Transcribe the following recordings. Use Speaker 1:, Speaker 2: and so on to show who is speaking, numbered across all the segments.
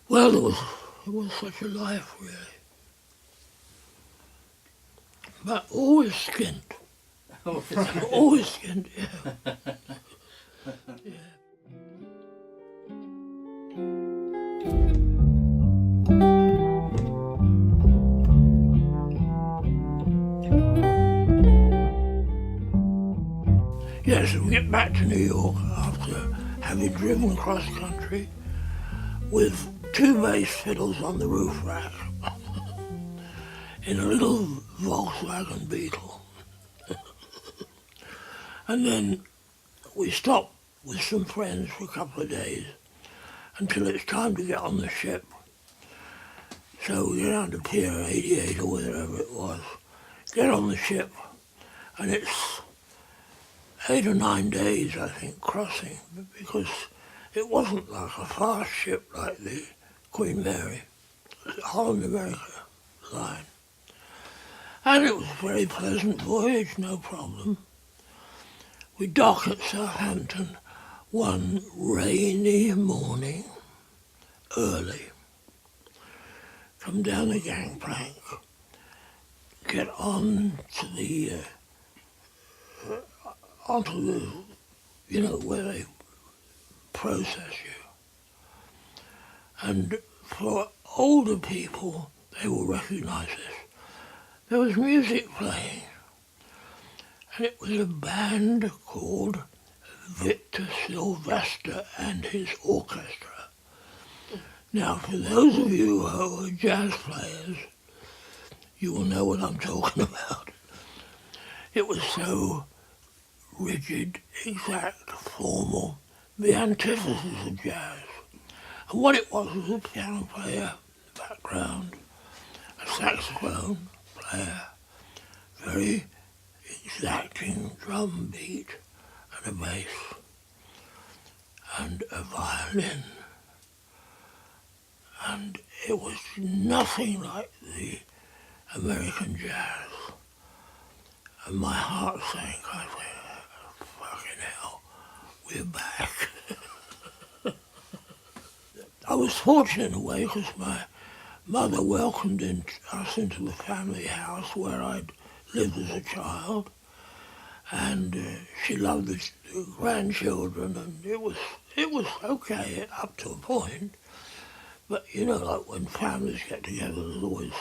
Speaker 1: Well, it was such a life, really. But always skint. Always skint, yeah. Yeah. Yes, we get back to New York after having driven cross country with two bass fiddles on the roof rack in a little Volkswagen Beetle. And then we stopped with some friends for a couple of days until it's time to get on the ship. So we get down to Pier 88 or wherever it was, get on the ship, and it's 8 or 9 days, I think, crossing, because it wasn't like a fast ship like the Queen Mary, the Holland America line. And it was a very pleasant voyage, no problem. We dock at Southampton one rainy morning, early, come down the gangplank, get on to the, onto the, where they process you. And for older people, they will recognize this. There was music playing, and it was a band called Victor Sylvester and his orchestra. Now, for those of you who are jazz players, you will know what I'm talking about. It was so rigid, exact, formal, the antithesis of jazz. And what it was a piano player in the background, a saxophone player, very exacting drum beat, and a bass, and a violin. And it was nothing like the American jazz. And my heart sank. I said, fucking hell, we're back. I was fortunate in a way because my mother welcomed us into the family house where I'd lived as a child. And she loved the grandchildren, and it was okay up to a point. But like when families get together, there's always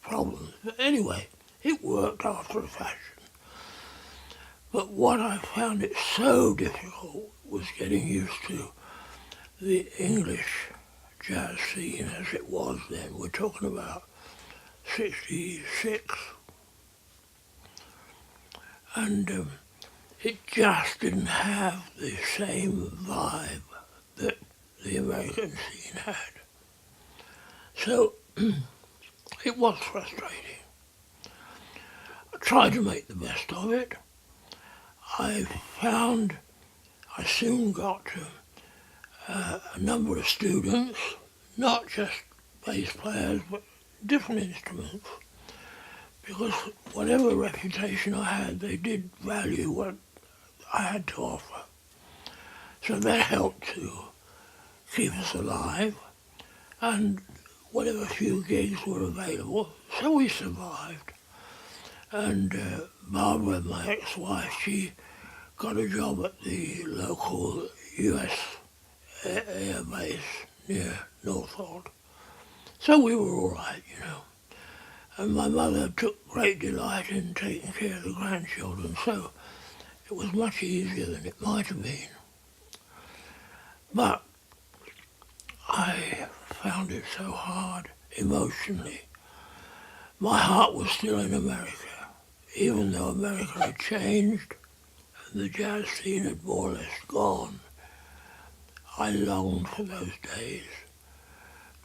Speaker 1: problems. But anyway, it worked after a fashion. But what I found it so difficult was getting used to the English jazz scene as it was then. We're talking about 66. And it just didn't have the same vibe that the American scene had. So it was frustrating. I tried to make the best of it. I soon got a number of students, not just bass players, but different instruments. Because whatever reputation I had, they did value what I had to offer. So that helped to keep us alive, and whatever few gigs were available, so we survived. And Barbara, my ex-wife, she got a job at the local US air base near Northolt. So we were all right, And my mother took great delight in taking care of the grandchildren, so it was much easier than it might have been. But I found it so hard emotionally. My heart was still in America, even though America had changed and the jazz scene had more or less gone. I longed for those days,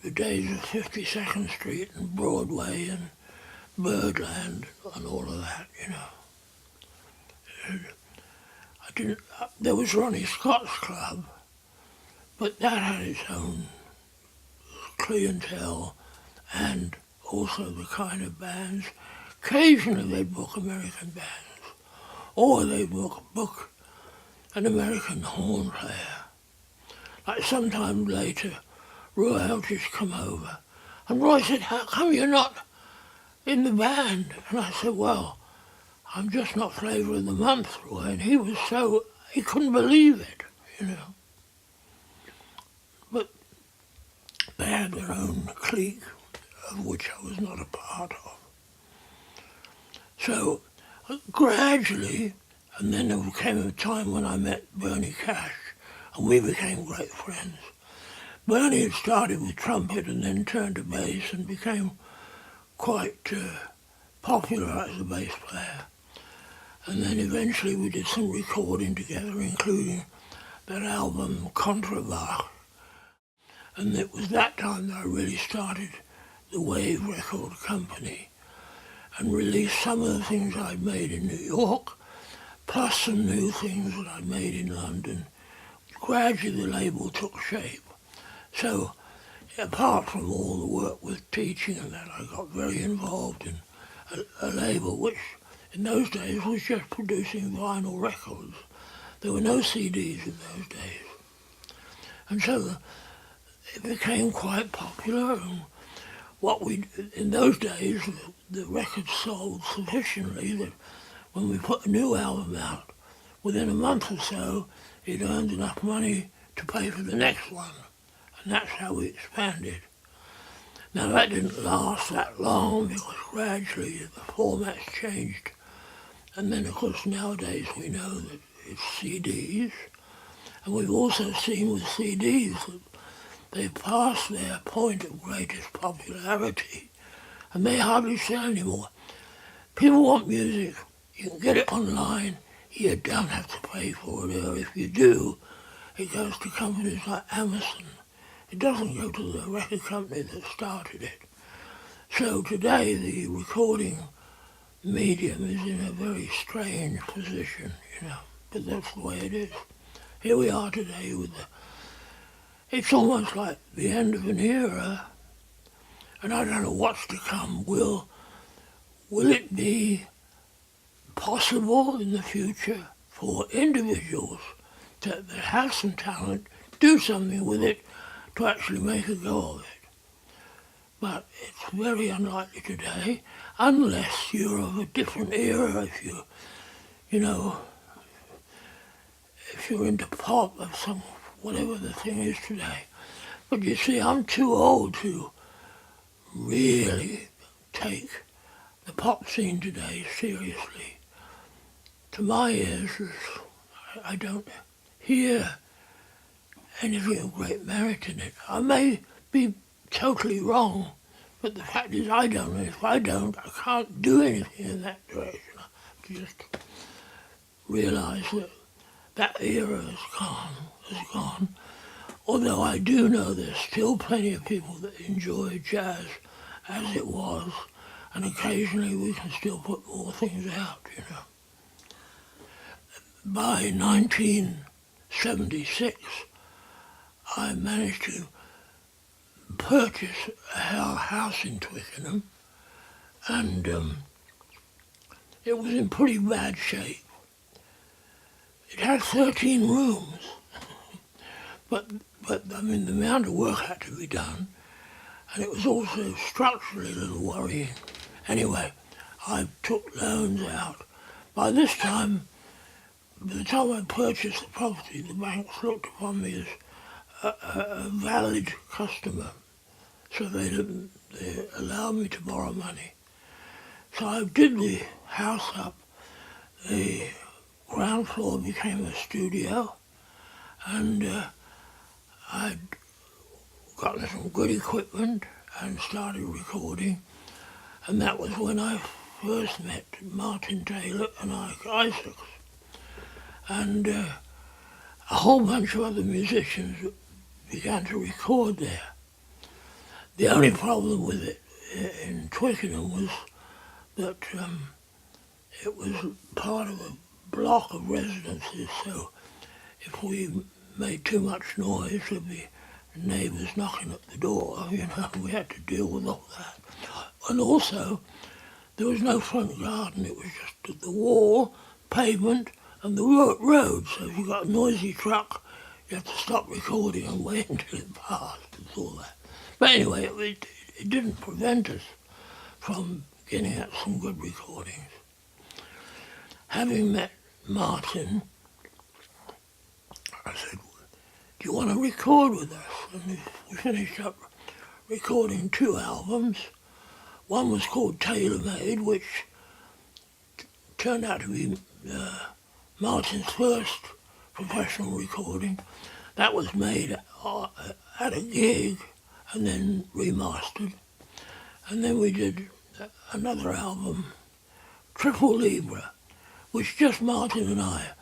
Speaker 1: the days of 52nd Street and Broadway and Birdland and all of that, And there was Ronnie Scott's club, but that had its own clientele and also the kind of bands. Occasionally they'd book American bands, or they'd book an American horn player. Like sometime later, Roy Eldridge come over. And Roy said, how come you're not in the band? And I said, well, I'm just not flavour of the month, Roy. And he couldn't believe it, you know. But they had their own clique, of which I was not a part of. So gradually, and then there came a time when I met Bernie Cash, and we became great friends. Bernie had started with trumpet and then turned to bass and became quite popular as a bass player. And then eventually we did some recording together, including that album Contrabach. And it was that time that I really started the Wave Record Company and released some of the things I'd made in New York, plus some new things that I'd made in London. Gradually the label took shape. So apart from all the work with teaching and that, I got very involved in a label which in those days was just producing vinyl records. There were no CDs in those days. And so it became quite popular, and in those days, the records sold sufficiently that when we put a new album out, within a month or so, it earned enough money to pay for the next one. And that's how we expanded. Now that didn't last that long because gradually the formats changed. And then of course nowadays we know that it's CDs. And we've also seen with CDs that they've passed their point of greatest popularity and they hardly sell anymore. People want music, you can get it online, you don't have to pay for it, or if you do, it goes to companies like Amazon. It doesn't go to the record company that started it. So today the recording medium is in a very strange position, you know, but that's the way it is. Here we are today with it's almost like the end of an era, and I don't know what's to come. Will it be possible in the future for individuals that have some talent, do something with it, to actually make a go of it? But it's very unlikely today, unless you're of a different era, if you're into pop or some, whatever the thing is today. But you see, I'm too old to really take the pop scene today seriously. To my ears, I don't hear anything of great merit in it. I may be totally wrong, but the fact is I don't. And if I don't, I can't do anything in that direction. I just realise that that era has gone. Although I do know there's still plenty of people that enjoy jazz as it was, and occasionally we can still put more things out, you know. By 1976, I managed to purchase a house in Twickenham, and it was in pretty bad shape. It had 13 rooms, but I mean the amount of work had to be done, and it was also structurally a little worrying. Anyway, I took loans out. By the time I purchased the property, the banks looked upon me as a valid customer, so they allowed me to borrow money. So I did the house up. The ground floor became a studio, and I'd gotten some good equipment and started recording, and that was when I first met Martin Taylor and Ike Isaacs, and a whole bunch of other musicians began to record there. The only problem with it in Twickenham was that it was part of a block of residences, so if we made too much noise, there'd be neighbours knocking at the door, you know, we had to deal with all that. And also, there was no front garden, it was just the wall, pavement, and the road, so if you got a noisy truck, you have to stop recording and wait until it passed. records, all that. But anyway, it didn't prevent us from getting out some good recordings. Having met Martin, I said, do you want to record with us? And we finished up recording 2 albums. One was called Tailor Made, which turned out to be Martin's first professional recording. That was made at a gig and then remastered. And then we did another album, Triple Libra, which just Martin and I.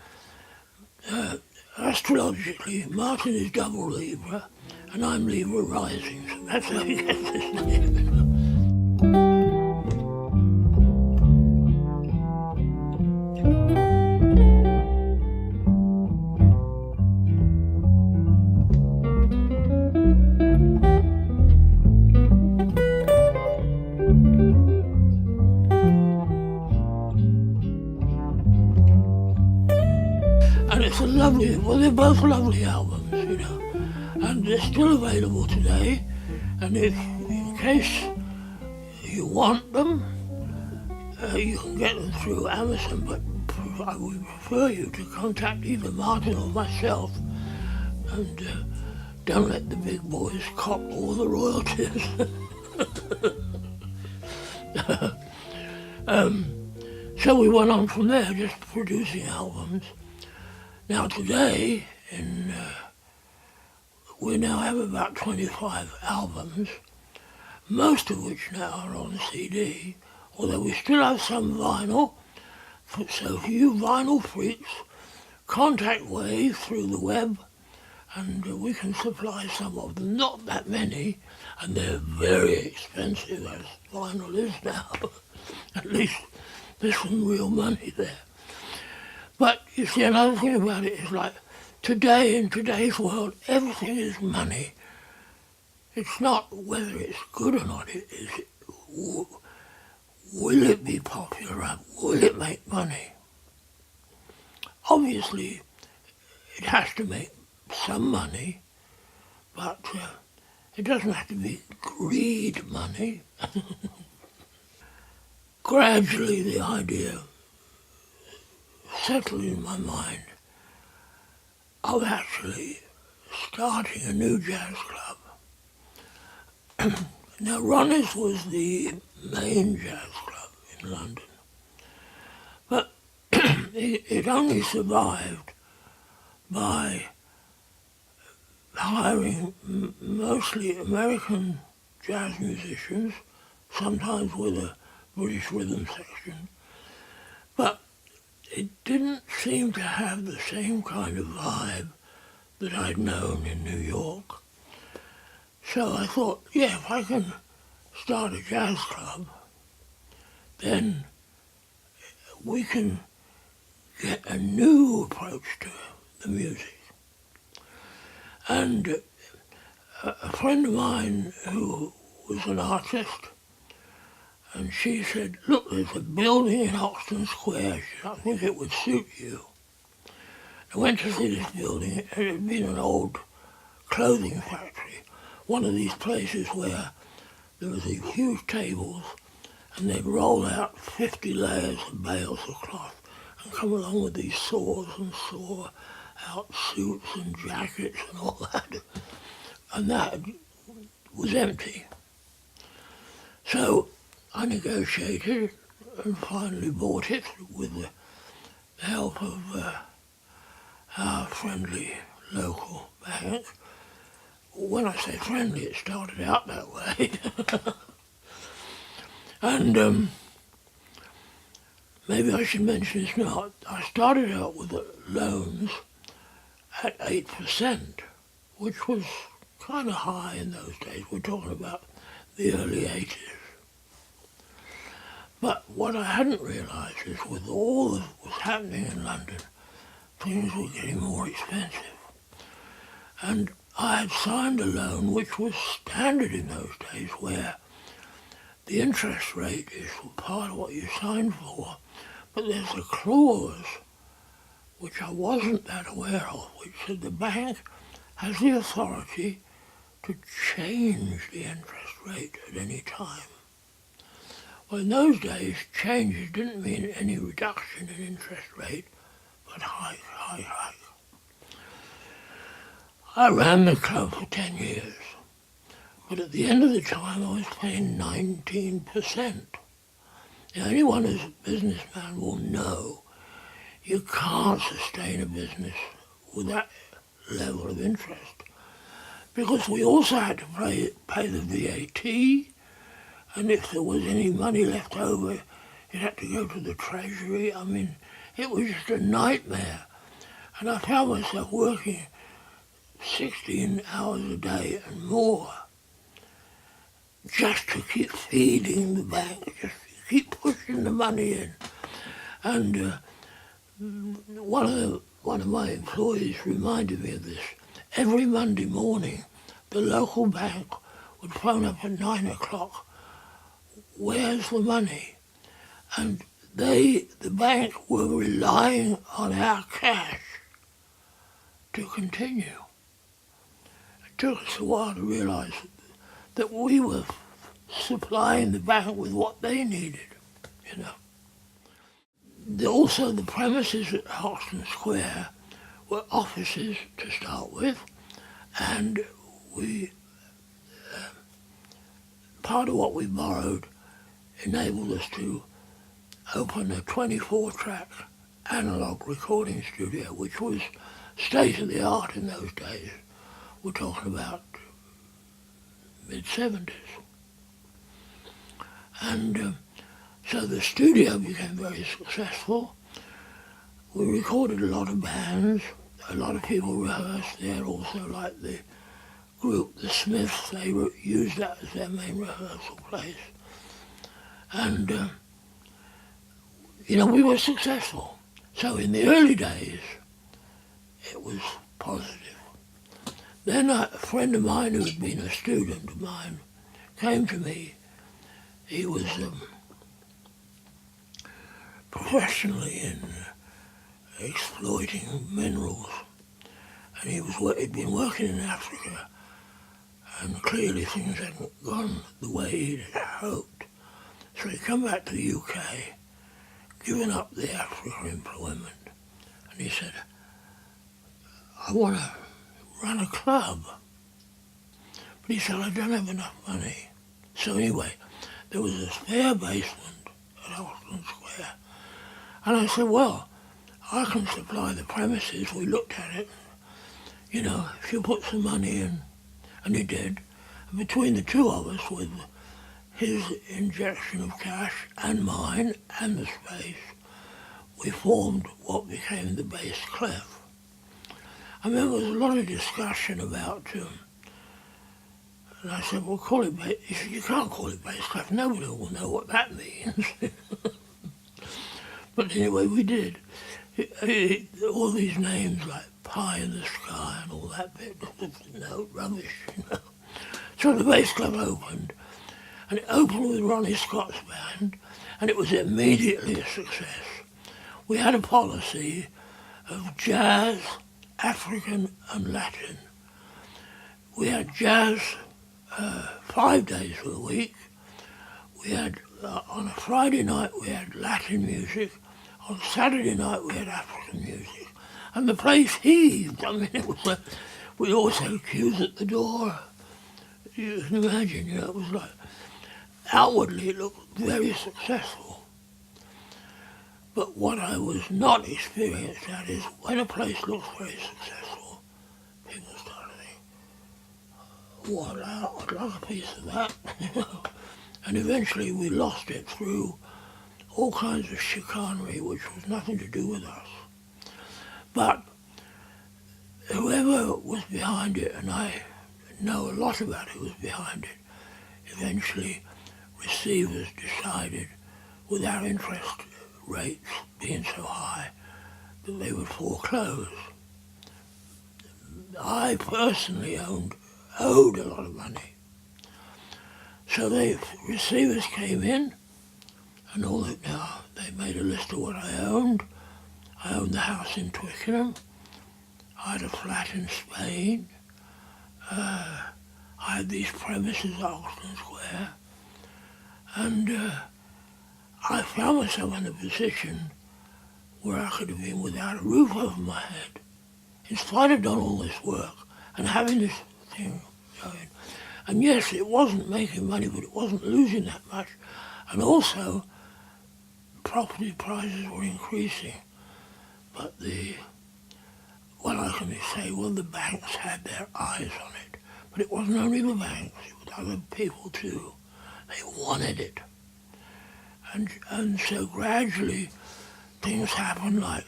Speaker 1: Astrologically, Martin is double Libra, and I'm Libra rising, so that's how he gets his name. And it's a lovely, well, they're both lovely albums, you know, and they're still available today. And if, in case you want them, you can get them through Amazon, but I would prefer you to contact either Martin or myself, and don't let the big boys cop all the royalties. So we went on from there, just producing albums. Now today, we now have about 25 albums, most of which now are on CD, although we still have some vinyl. So for you vinyl freaks, contact Wave through the web, and we can supply some of them. Not that many, and they're very expensive, as vinyl is now. At least there's some real money there. But you see, another thing about it is like, today, in today's world, everything is money. It's not whether it's good or not, it is, will it be popular, will it make money? Obviously, it has to make some money, but it doesn't have to be greed money. Gradually, the idea settled in my mind of actually starting a new jazz club. Now, Ronnie's was the main jazz club in London, but it only survived by hiring mostly American jazz musicians, sometimes with a British rhythm section, but it didn't seem to have the same kind of vibe that I'd known in New York. So I thought, yeah, if I can start a jazz club, then we can get a new approach to the music. And a friend of mine who was an artist, and she said, look, there's a building in Hoxton Square. She said, I think it would suit you. I went to see this building. It had been an old clothing factory, one of these places where there was these huge tables and they'd roll out 50 layers of bales of cloth and come along with these saws and saw out suits and jackets and all that. And that was empty. So I negotiated and finally bought it with the help of our friendly local bank. When I say friendly, it started out that way. And maybe I should mention this now. I started out with the loans at 8%, which was kind of high in those days. We're talking about the early 80s. But what I hadn't realised is with all that was happening in London, things were getting more expensive. And I had signed a loan which was standard in those days, where the interest rate is part of what you signed for, but there's a clause which I wasn't that aware of, which said the bank has the authority to change the interest rate at any time. Well, in those days, changes didn't mean any reduction in interest rate, but hike, hike, hike. I ran the club for 10 years, but at the end of the time I was paying 19%. Now, anyone who's a businessman will know you can't sustain a business with that level of interest, because we also had to pay the VAT, and if there was any money left over, it had to go to the Treasury. I mean, it was just a nightmare. And I found myself working 16 hours a day and more just to keep feeding the bank, just to keep pushing the money in. And one of my employees reminded me of this. Every Monday morning, the local bank would phone up at 9 o'clock, "Where's the money?" And the bank were relying on our cash to continue. It took us a while to realise that we were supplying the bank with what they needed, you know. Also, the premises at Hoxton Square were offices to start with, and part of what we borrowed enabled us to open a 24-track analogue recording studio, which was state-of-the-art in those days. We're talking about mid-70s. And so the studio became very successful. We recorded a lot of bands. A lot of people rehearsed there also, like the group, the Smiths. They used that as their main rehearsal place. And, we were successful. So in the early days, it was positive. Then a friend of mine who had been a student of mine came to me. He was professionally in exploiting minerals, and he'd been working in Africa, and clearly things hadn't gone the way he'd hoped. So he come back to the UK, given up the Africa employment, and he said, "I want to run a club." But he said, "I don't have enough money." So anyway, there was a spare basement at Hoxton Square, and I said, "Well, I can supply the premises." We looked at it, if you put some money in, and he did. And between the two of us, with his injection of cash and mine and the space, we formed what became the Bass Clef. I mean, there was a lot of discussion about and I said, "Well, call it bass." He said, "You can't call it Bass Clef. Nobody will know what that means." But anyway, we did. All these names like Pie in the Sky and all that bit, rubbish, So the Bass Club opened, and it opened with Ronnie Scott's band, and it was immediately a success. We had a policy of jazz, African and Latin. We had jazz 5 days a week. We had, on a Friday night, we had Latin music. On Saturday night, we had African music. And the place heaved. I mean, we always had queues at the door. You can imagine, it was like, outwardly it looked very successful. But what I was not experienced at is when a place looks very successful, people start to think, "What, I'd like a piece of that." And eventually we lost it through all kinds of chicanery, which was nothing to do with us. But whoever was behind it, and I know a lot about who was behind it, eventually receivers decided, with our interest rates being so high, that they would foreclose. I personally owed a lot of money. So the receivers came in, and they made a list of what I owned. I owned the house in Twickenham. I had a flat in Spain. I I had these premises at Oxford Square, and I found myself in a position where I could have been without a roof over my head, in spite of done all this work and having this thing going. And yes, it wasn't making money, but it wasn't losing that much. And also, property prices were increasing. But the banks had their eyes on it. But it wasn't only the banks, it was other people too. They wanted it. And so gradually things happened, like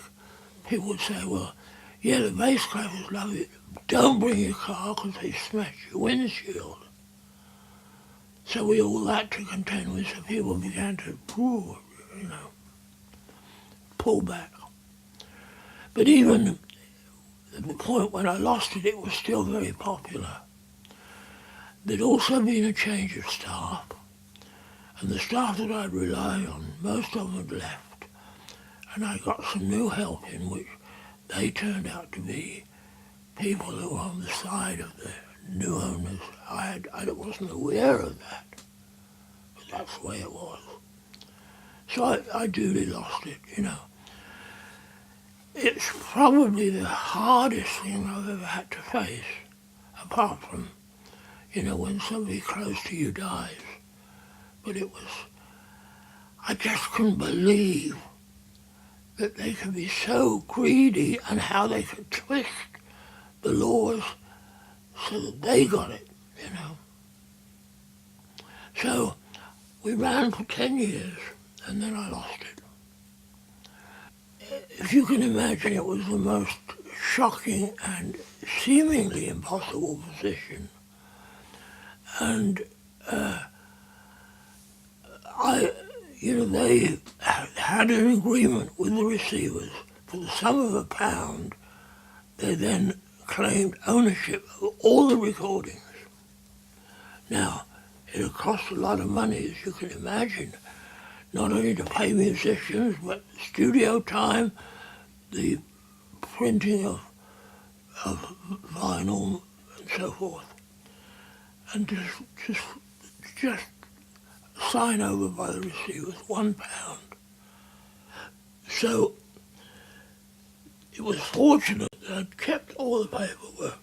Speaker 1: people would say, well, yeah, the bass clavers love it. Don't bring your car because they smash your windshield. So we all had to contend with, so people began to pull back. But even at the point when I lost it, it was still very popular. There'd also been a change of staff, and the staff that I'd relied on, most of them had left, and I got some new help in which they turned out to be people who were on the side of the new owners. I wasn't aware of that, but that's the way it was. So I duly lost it, It's probably the hardest thing I've ever had to face, apart from, when somebody close to you dies. But I just couldn't believe that they could be so greedy and how they could twist the laws so that they got it, So we ran for 10 years and then I lost it. If you can imagine, it was the most shocking and seemingly impossible position. And they had an agreement with the receivers for the sum of £1. They then claimed ownership of all the recordings. Now, it had cost a lot of money, as you can imagine, not only to pay musicians, but studio time, the printing of vinyl and so forth, and just sign over by the receivers, £1. So it was fortunate that I'd kept all the paperwork.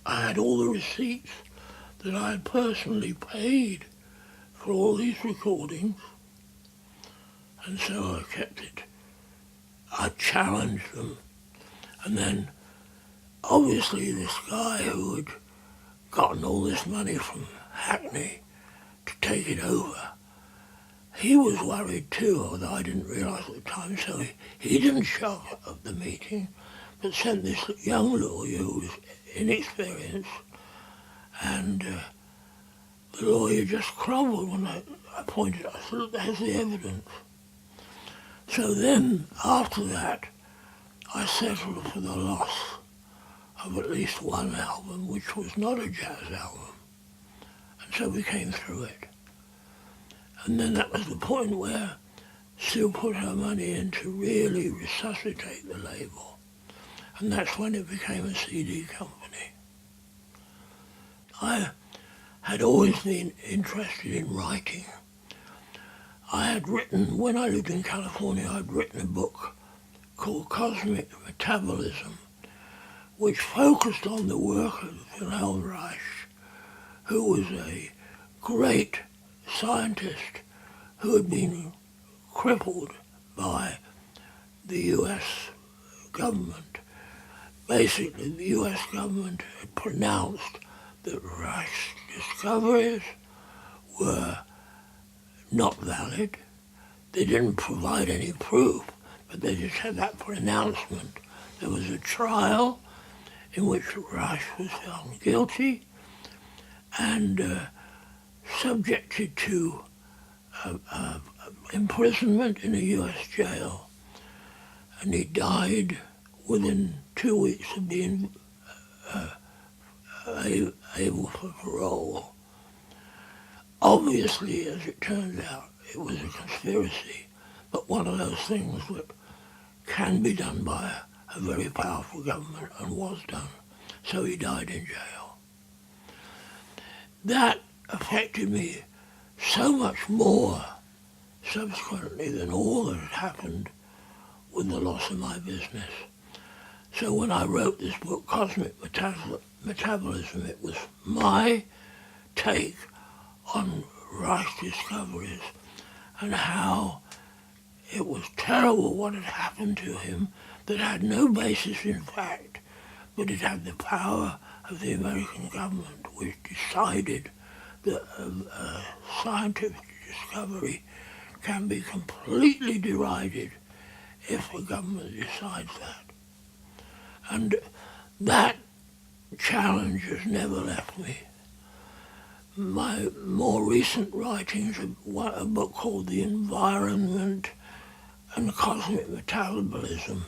Speaker 1: I had all the receipts that I had personally paid for all these recordings, and so I kept it. I challenged them, and then obviously this guy who had gotten all this money from Hackney to take it over, he was worried too, although I didn't realise at the time, so he didn't show up at the meeting, but sent this young lawyer who was inexperienced, and the lawyer just crumbled when I pointed out, I said, look, there's the evidence. So then, after that, I settled for the loss of at least one album, which was not a jazz album. And so we came through it. And then that was the point where Sue put her money in to really resuscitate the label. And that's when it became a CD company. I had always been interested in writing. I had written, when I lived in California, I'd written a book called Cosmic Metabolism, which focused on the work of Wilhelm Reich, who was a great scientist who had been crippled by the U.S. government. Basically, the U.S. government had pronounced that Reich's discoveries were not valid. They didn't provide any proof, but they just had that pronouncement. There was a trial in which Reich was found guilty and subjected to imprisonment in a U.S. jail. And he died within 2 weeks of being able for parole. Obviously, as it turns out, it was a conspiracy, but one of those things that can be done by a very powerful government, and was done. So he died in jail. that affected me so much more subsequently than all that had happened with the loss of my business. So when I wrote this book, Cosmic Metabolism, it was my take on Reich's discoveries and how it was terrible what had happened to him that had no basis in fact, but it had the power of the American government, which decided that scientific discovery can be completely derided if the government decides that. And that challenge has never left me. My more recent writings, a book called The Environment and Cosmic Metabolism,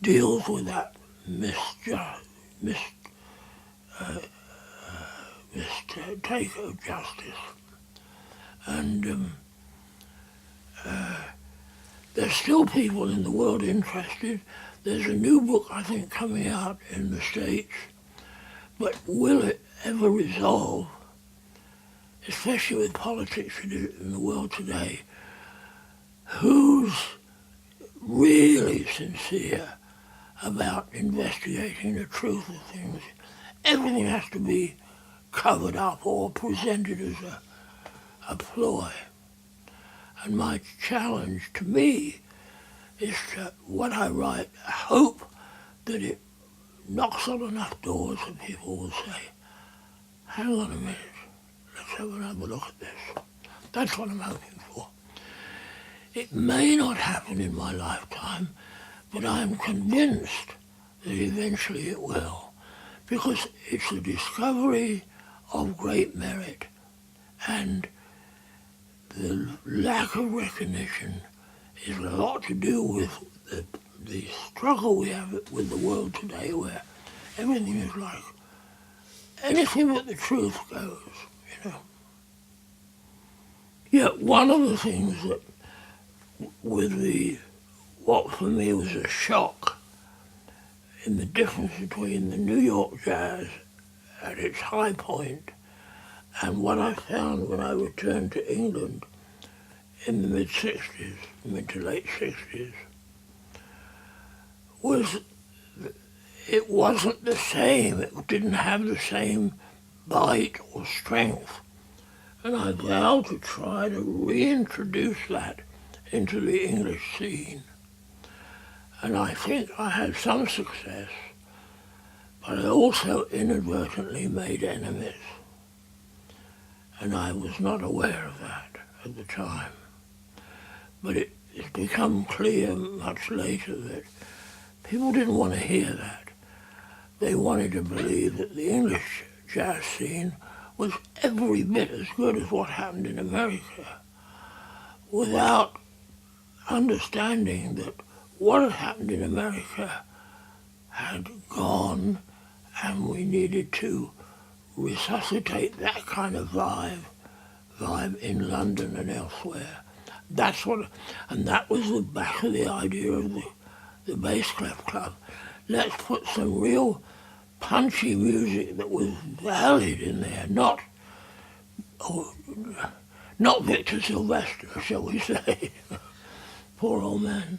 Speaker 1: deals with that mistake of justice. And there's still people in the world interested. There's a new book, I think, coming out in the States, but will it ever resolve, especially with politics in the world today, who's really sincere about investigating the truth of things? Everything has to be covered up or presented as a ploy. And my challenge to me is to, what I write, I hope that it knocks on enough doors and people will say, hang on a minute, let's have another look at this. That's what I'm hoping for. It may not happen in my lifetime, but I am convinced that eventually it will, because it's a discovery of great merit, and the lack of recognition is a lot to do with the struggle we have with the world today, where everything is like anything but the truth goes, you know. Yet one of the things that, with what for me was a shock in the difference between the New York jazz at its high point and what I found when I returned to England in the mid to late 60s, was it wasn't the same. It didn't have the same bite or strength. And I vowed to try to reintroduce that into the English scene. And I think I had some success, but I also inadvertently made enemies. And I was not aware of that at the time. But it's become clear much later that people didn't want to hear that. They wanted to believe that the English jazz scene was every bit as good as what happened in America, without understanding that what had happened in America had gone, and we needed to resuscitate that kind of vibe in London and elsewhere. And that was the back of the idea of the Bass Clef Club. Let's put some real punchy music that was valid in there, not Victor Sylvester, shall we say. Poor old man.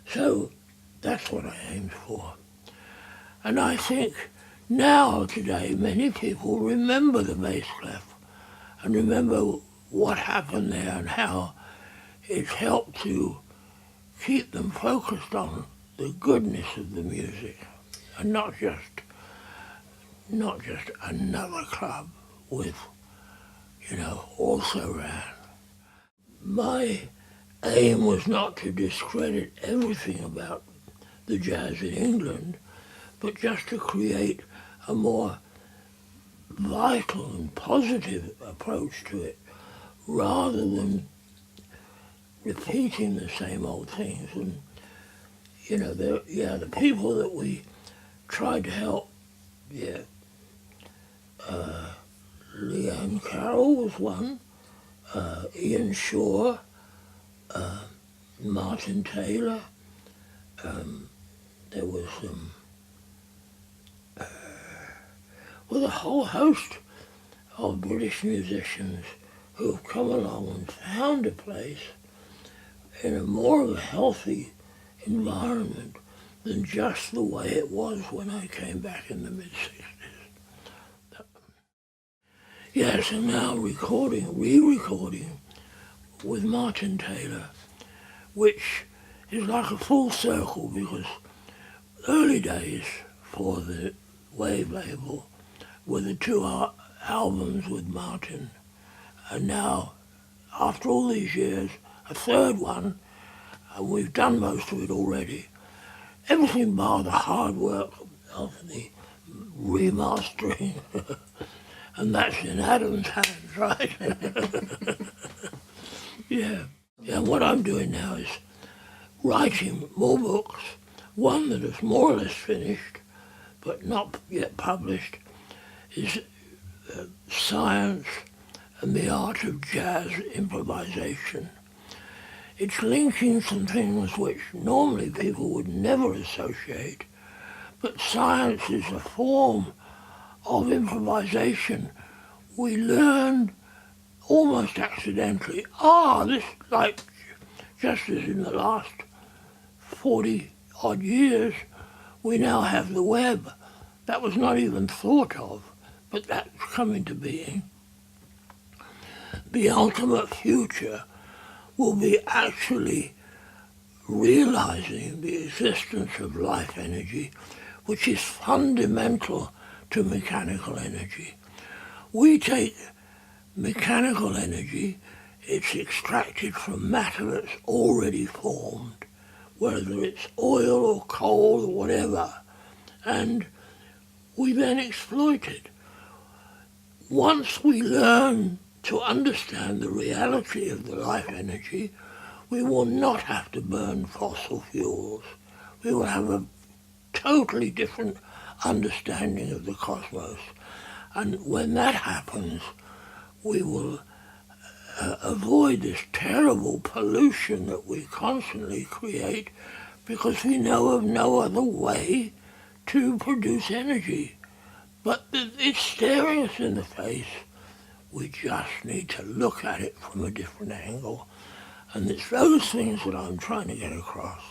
Speaker 1: So that's what I aimed for. And I think now, today, many people remember the Bass Clef and remember what happened there and how it helped to keep them focused on the goodness of the music and not just another club with, also ran. My aim was not to discredit everything about the jazz in England, but just to create a more vital and positive approach to it, rather than repeating the same old things. And, the people that we tried to help, Leanne Carroll was one, Ian Shaw, Martin Taylor, there was with a whole host of British musicians who have come along and found a place in a more of a healthy environment than just the way it was when I came back in the mid-60s. Yes, and now re-recording with Martin Taylor, which is like a full circle because early days for the Wave label were the two albums with Martin, and now, after all these years, a third one, and we've done most of it already. Everything bar the hard work of the remastering, and that's in Adam's hands, right? Yeah. Yeah, what I'm doing now is writing more books, one that is more or less finished, but not yet published, is Science and the Art of Jazz Improvisation. It's linking some things which normally people would never associate, but science is a form of improvisation. We learn almost accidentally, this, like, just as in the last 40 odd years, we now have the web. That was not even thought of, but that's coming to being. The ultimate future will be actually realizing the existence of life energy, which is fundamental to mechanical energy. We take mechanical energy, it's extracted from matter that's already formed, whether it's oil or coal or whatever, and we then exploit it. Once we learn to understand the reality of the life energy, we will not have to burn fossil fuels. We will have a totally different understanding of the cosmos. And when that happens, we will avoid this terrible pollution that we constantly create because we know of no other way to produce energy. But it's staring us in the face. We just need to look at it from a different angle. And it's those things that I'm trying to get across.